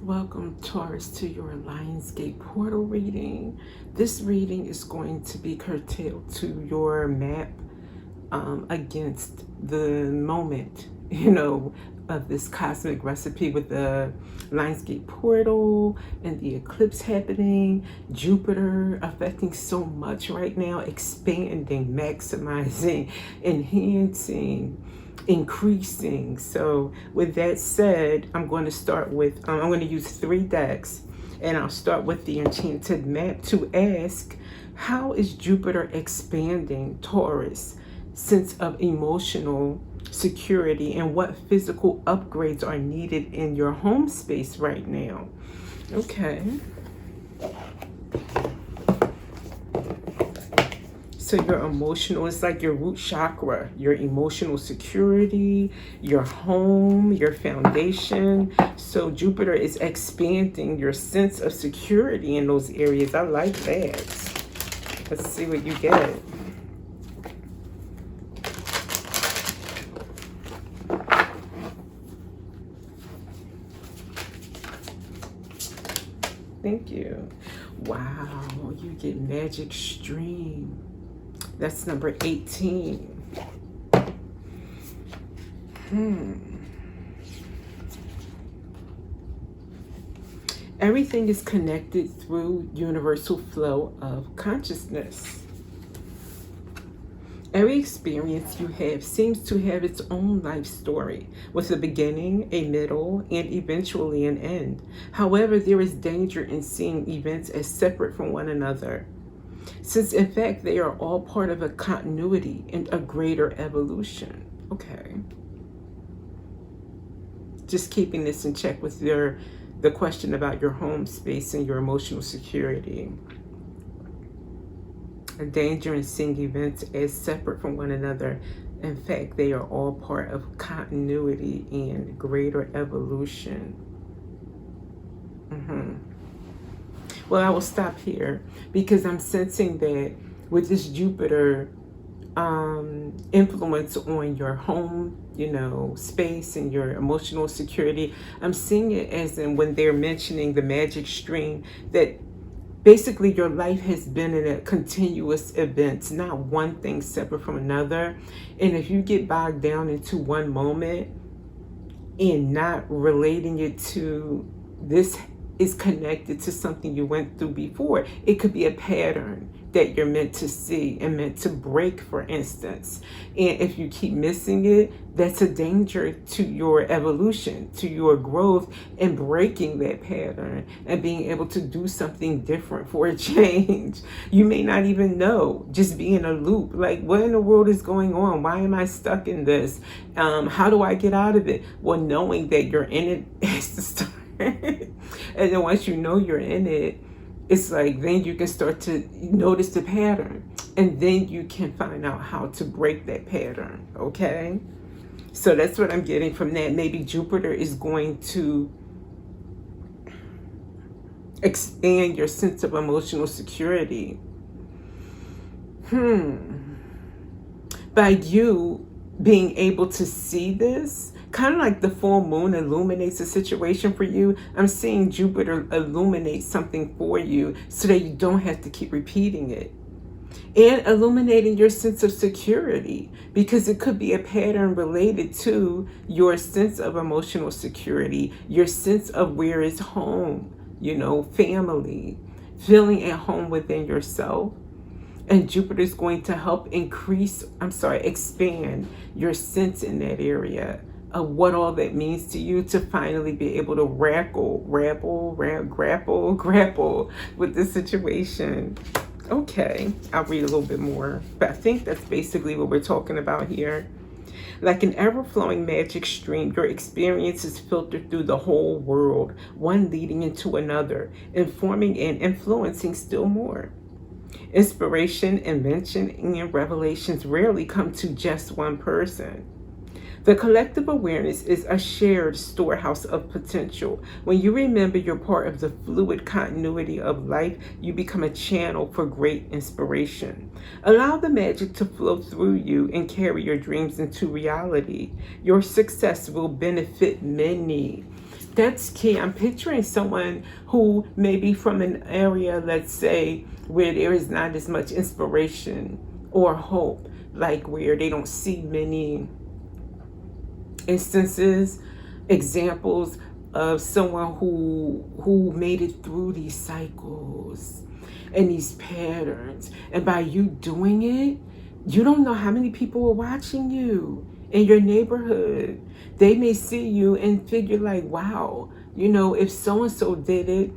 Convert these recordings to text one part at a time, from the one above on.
Welcome, Taurus, to your Lionsgate portal reading. This reading is going to be curtailed to your map against the moment, of this cosmic recipe with the Lionsgate portal and the eclipse happening, Jupiter affecting so much right now, expanding, maximizing, enhancing, increasing. So with that said, I'm going to start with I'm going to use 3 decks, and I'll start with the enchanted map to ask, how is Jupiter expanding Taurus sense of emotional security, and what physical upgrades are needed in your home space right now? Okay, so your emotional, it's like your root chakra, your emotional security, your home, your foundation. So Jupiter is expanding your sense of security in those areas. I like that. Let's see what you get. Thank you. Wow, you get Magic Stream. That's number 18. Everything is connected through universal flow of consciousness. Every experience you have seems to have its own life story, with a beginning, a middle, and eventually an end. However, there is danger in seeing events as separate from one another, since in fact they are all part of a continuity and a greater evolution. Okay. Just keeping this in check with the question about your home space and your emotional security. A danger in seeing events as separate from one another. In fact, they are all part of continuity and greater evolution. Well, I will stop here because I'm sensing that with this Jupiter influence on your home, space and your emotional security, I'm seeing it as in when they're mentioning the magic stream, that basically your life has been in a continuous events, not one thing separate from another. And if you get bogged down into one moment and not relating it to this is connected to something you went through before, it could be a pattern that you're meant to see and meant to break, for instance. And if you keep missing it, that's a danger to your evolution, to your growth, and breaking that pattern and being able to do something different for a change. You may not even know, just be in a loop. Like, what in the world is going on? Why am I stuck in this? How do I get out of it? Well, knowing that you're in it is the start. And then once you know you're in it, it's like then you can start to notice the pattern, and then you can find out how to break that pattern. Okay, so that's what I'm getting from that. Maybe Jupiter is going to expand your sense of emotional security by you being able to see this. Kind of like the full moon illuminates a situation for you. I'm seeing Jupiter illuminate something for you so that you don't have to keep repeating it. And illuminating your sense of security, because it could be a pattern related to your sense of emotional security, your sense of where is home, family, feeling at home within yourself. And Jupiter is going to help expand your sense in that area of what all that means to you, to finally be able to grapple with this situation. Okay, I'll read a little bit more, but I think that's basically what we're talking about here. Like an ever-flowing magic stream, your experiences filter through the whole world, one leading into another, informing and influencing still more. Inspiration, invention, and revelations rarely come to just one person. The collective awareness is a shared storehouse of potential. When you remember you're part of the fluid continuity of life, you become a channel for great inspiration. Allow the magic to flow through you and carry your dreams into reality. Your success will benefit many. That's key. I'm picturing someone who may be from an area, let's say, where there is not as much inspiration or hope, like where they don't see many instances, examples of someone who made it through these cycles and these patterns. And by you doing it, you don't know how many people are watching you in your neighborhood. They may see you and figure like, wow, if so-and-so did it,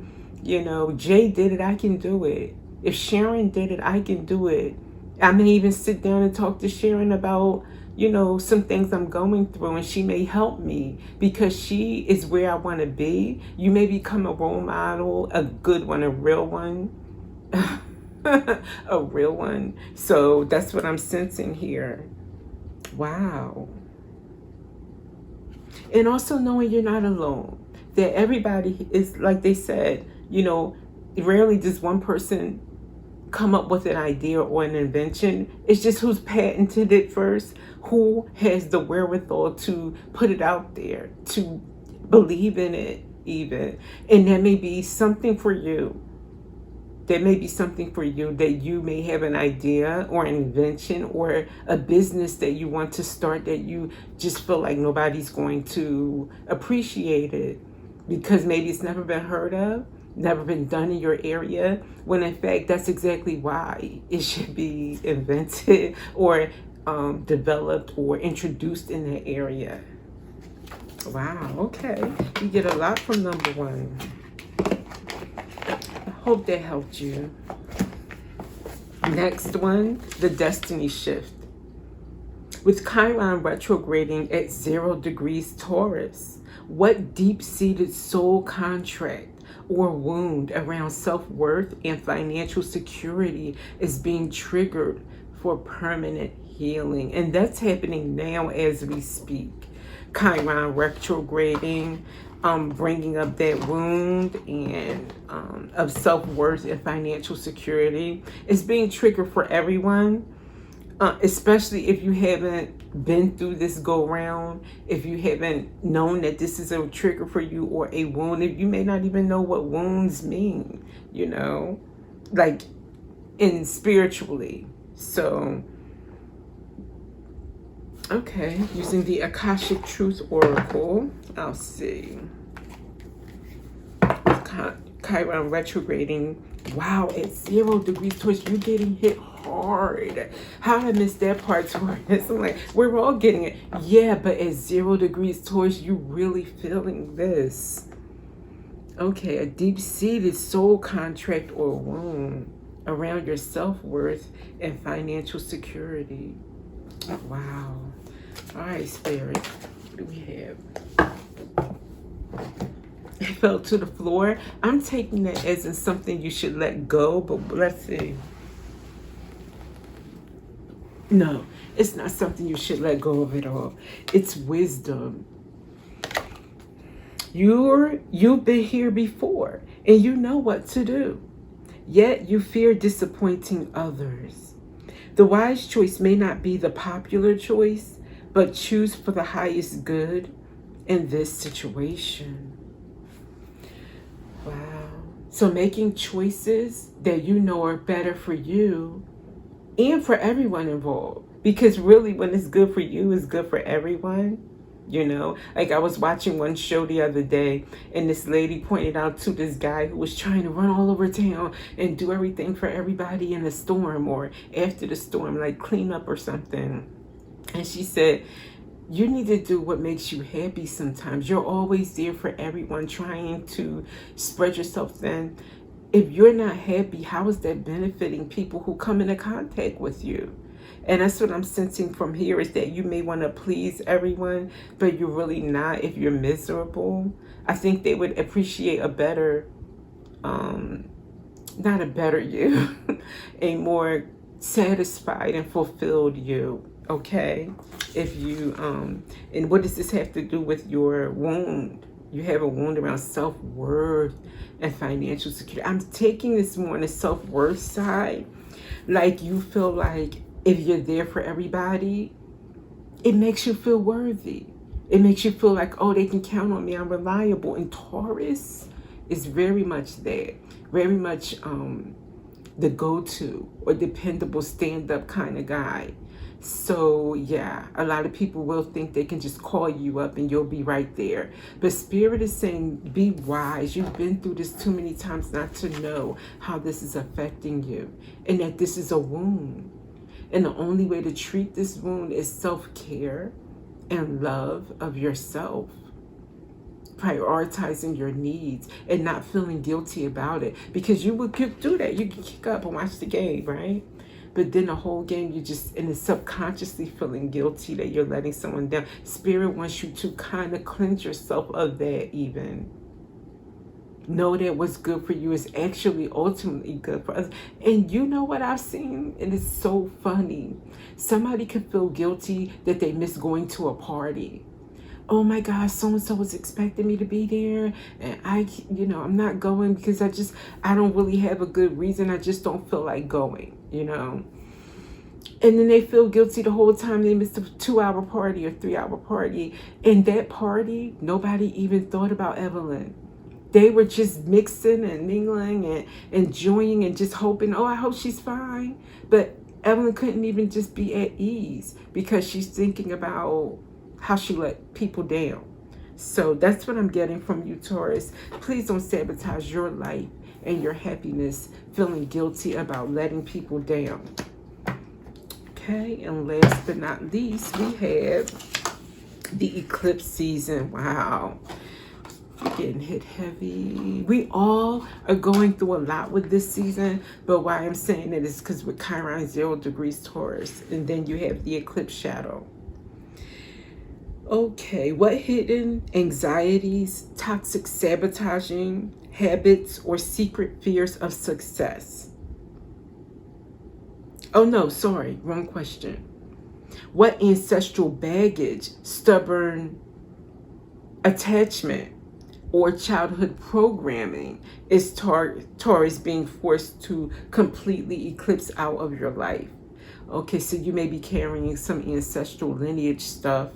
Jay did it, I can do it. If Sharon did it, I can do it. I may even sit down and talk to Sharon about, some things I'm going through, and she may help me because she is where I want to be. You may become a role model, a good one, a real one. A real one. So that's what I'm sensing here. Wow. And also knowing you're not alone. That everybody is, like they said, rarely does one person come up with an idea or an invention. It's just who's patented it first, who has the wherewithal to put it out there, to believe in it even. And that may be something for you. There may be something for you that you may have an idea or an invention or a business that you want to start that you just feel like nobody's going to appreciate it because maybe it's never been heard of, never been done in your area, when in fact that's exactly why it should be invented or developed or introduced in that area. Wow, okay. You get a lot from number one. Hope that helped you. Next one, the destiny shift. With Chiron retrograding at 0 degrees Taurus, what deep-seated soul contract or wound around self-worth and financial security is being triggered for permanent healing? And that's happening now as we speak. Chiron retrograding, bringing up that wound and of self-worth and financial security. It's being triggered for everyone, especially if you haven't been through this go-round, if you haven't known that this is a trigger for you or a wound, if you may not even know what wounds mean, like in spiritually. So, okay, using the Akashic Truth Oracle, I'll see. Chiron retrograding, wow, at 0 degrees Taurus, you're getting hit hard. How did I miss that part, Taurus? I'm like, we're all getting it. Yeah, but at 0 degrees Taurus, you're really feeling this. Okay, a deep-seated soul contract or wound around your self-worth and financial security. Wow. All right, Spirit, what do we have? It fell to the floor. I'm taking that as in something you should let go, but let's see. No, it's not something you should let go of at all. It's wisdom. You've been here before, and you know what to do. Yet you fear disappointing others. The wise choice may not be the popular choice, but choose for the highest good in this situation. Wow. So making choices that you know are better for you and for everyone involved. Because really when it's good for you, it's good for everyone. Like I was watching one show the other day and this lady pointed out to this guy who was trying to run all over town and do everything for everybody in the storm or after the storm, like clean up or something. And she said, you need to do what makes you happy sometimes. You're always there for everyone, trying to spread yourself thin. If you're not happy, how is that benefiting people who come into contact with you? And that's what I'm sensing from here, is that you may want to please everyone, but you're really not if you're miserable. I think they would appreciate a better, not a better you, a more satisfied and fulfilled you. Okay, if you and what does this have to do with your wound? You have a wound around self-worth and financial security. I'm taking this more on the self-worth side. Like you feel like if you're there for everybody, it makes you feel worthy. It makes you feel like, oh, they can count on me, I'm reliable. And Taurus is very much that, very much the go-to or dependable stand-up kind of guy. So yeah, a lot of people will think they can just call you up and you'll be right there. But Spirit is saying, be wise. You've been through this too many times not to know how this is affecting you, and that this is a wound. And the only way to treat this wound is self-care and love of yourself. Prioritizing your needs and not feeling guilty about it. Because you would do that. You can kick up and watch the game, right? But then the whole game, you just, and it's subconsciously feeling guilty that you're letting someone down. Spirit wants you to kind of cleanse yourself of that even. Know that what's good for you is actually ultimately good for us. And you know what I've seen? And it's so funny. Somebody could feel guilty that they missed going to a party. Oh my gosh, so-and-so was expecting me to be there, and I'm not going because I don't really have a good reason. I just don't feel like going, And then they feel guilty the whole time they missed a 2-hour party or 3-hour party. And that party, nobody even thought about Evelyn. They were just mixing and mingling and enjoying and just hoping, oh, I hope she's fine. But Evelyn couldn't even just be at ease because she's thinking about how she let people down. So that's what I'm getting from you, Taurus. Please don't sabotage your life and your happiness feeling guilty about letting people down. Okay, and last but not least, we have the eclipse season. Wow. We're getting hit heavy. We all are going through a lot with this season, but why I'm saying it is because with Chiron 0 degrees Taurus, and then you have the eclipse shadow. Okay, what hidden anxieties, toxic sabotaging habits, or secret fears of success? Oh no, sorry, wrong question. What ancestral baggage, stubborn attachment, or childhood programming is Taurus being forced to completely eclipse out of your life? Okay, so you may be carrying some ancestral lineage stuff.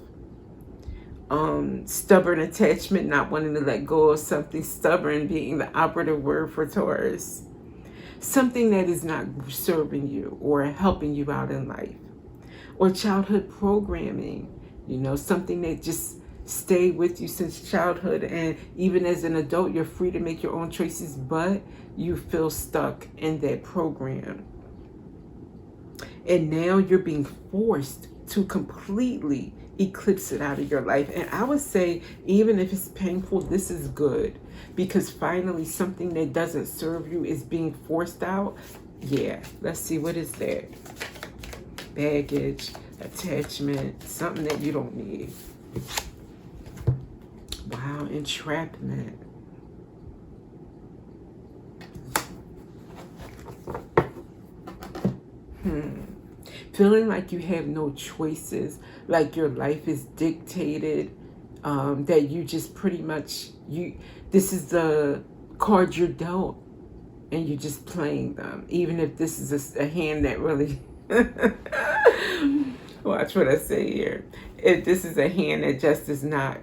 Stubborn attachment, not wanting to let go of something, stubborn being the operative word for Taurus. Something that is not serving you or helping you out in life. Or childhood programming, something that just stayed with you since childhood, and even as an adult, you're free to make your own choices, but you feel stuck in that program. And now you're being forced to completely eclipse it out of your life. And I would say, even if it's painful, this is good, because finally something that doesn't serve you is being forced out. Yeah, let's see, what is that? Baggage, attachment, something that you don't need. Wow, entrapment. Feeling like you have no choices, like your life is dictated, that you just pretty much, this is the card you're dealt, and you're just playing them, even if this is a hand that really, watch what I say here. If this is a hand that just is not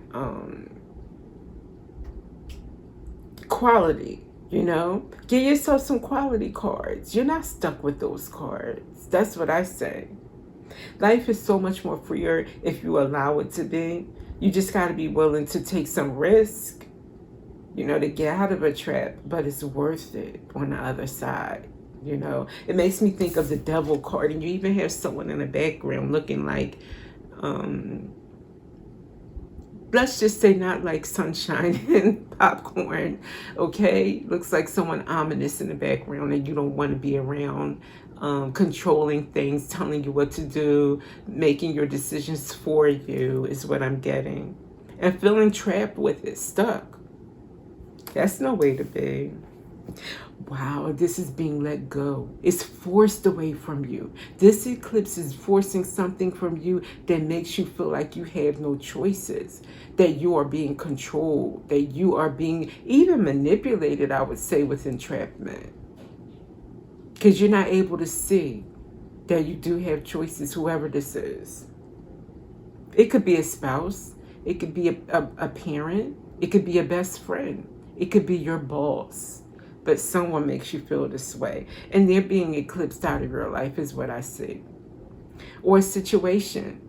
quality, give yourself some quality cards. You're not stuck with those cards. That's what I say. Life is so much more freer if you allow it to be. You just got to be willing to take some risk, to get out of a trap, but it's worth it on the other side. It makes me think of the devil card, and you even have someone in the background looking like, let's just say not like sunshine and popcorn, okay? Looks like someone ominous in the background and you don't want to be around, controlling things, telling you what to do, making your decisions for you is what I'm getting. And feeling trapped with it, stuck. That's no way to be. Wow, this is being let go. It's forced away from you. This eclipse is forcing something from you that makes you feel like you have no choices, that you are being controlled, that you are being even manipulated, I would say, with entrapment. Because you're not able to see that you do have choices, whoever this is. It could be a spouse. It could be a parent. It could be a best friend. It could be your boss. But someone makes you feel this way. And they're being eclipsed out of your life is what I see. Or a situation.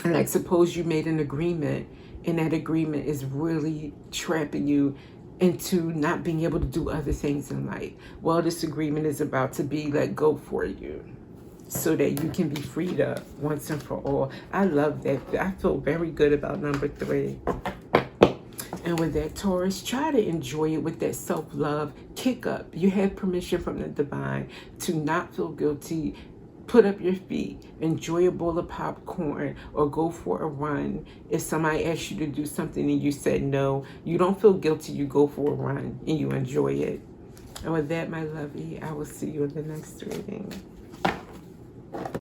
Like suppose you made an agreement and that agreement is really trapping you into not being able to do other things in life. Well, this agreement is about to be let go for you so that you can be freed up once and for all. I love that. I feel very good about number 3. And with that, Taurus, try to enjoy it with that self-love. Kick up. You have permission from the divine to not feel guilty. Put up your feet, enjoy a bowl of popcorn, or go for a run. If somebody asks you to do something and you said no, you don't feel guilty. You go for a run and you enjoy it. And with that, my lovey, I will see you in the next reading.